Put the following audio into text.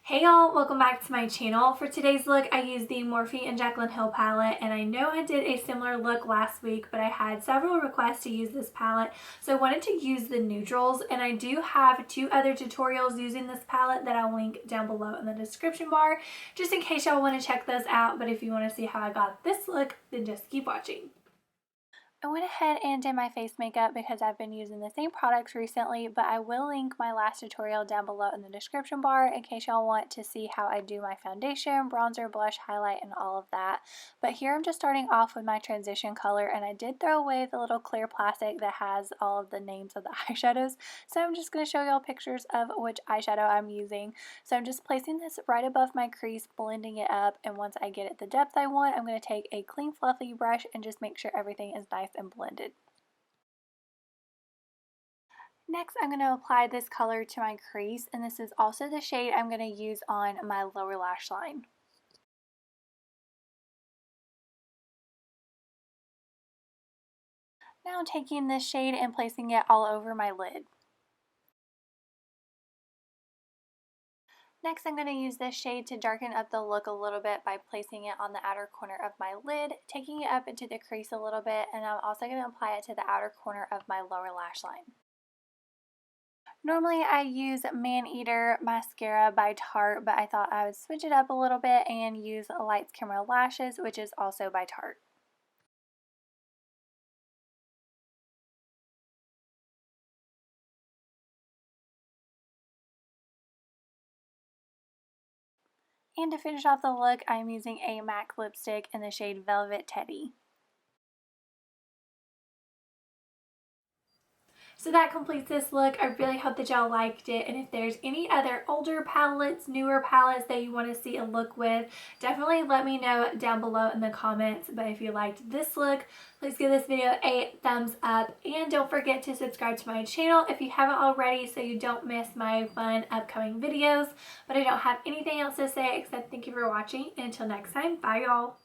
Hey y'all, welcome back to my channel. For today's look, I used the Morphe and Jaclyn Hill palette, and I know I did a similar look last week, but I had several requests to use this palette, so I wanted to use the neutrals, and I do have two other tutorials using this palette that I'll link down below in the description bar, just in case y'all want to check those out. But if you want to see how I got this look, then just keep watching. I went ahead and did my face makeup because I've been using the same products recently, but I will link my last tutorial down below in the description bar in case y'all want to see how I do my foundation, bronzer, blush, highlight, and all of that. But here I'm just starting off with my transition color, and I did throw away the little clear plastic that has all of the names of the eyeshadows, so I'm just going to show y'all pictures of which eyeshadow I'm using. So I'm just placing this right above my crease, blending it up, and once I get it the depth I want, I'm going to take a clean fluffy brush and just make sure everything is nice and blended. Next, I'm going to apply this color to my crease, and this is also the shade I'm going to use on my lower lash line. Now I'm taking this shade and placing it all over my lid. Next, I'm going to use this shade to darken up the look a little bit by placing it on the outer corner of my lid, taking it up into the crease a little bit, and I'm also going to apply it to the outer corner of my lower lash line. Normally I use Man-Eater mascara by Tarte, but I thought I would switch it up a little bit and use Lights Camera Lashes, which is also by Tarte. And to finish off the look, I'm using a MAC lipstick in the shade Velvet Teddy. So that completes this look. I really hope that y'all liked it, and if there's any other older palettes, newer palettes that you want to see a look with, definitely let me know down below in the comments. But if you liked this look, please give this video a thumbs up, and don't forget to subscribe to my channel if you haven't already so you don't miss my fun upcoming videos. But I don't have anything else to say except thank you for watching, and until next time, bye y'all.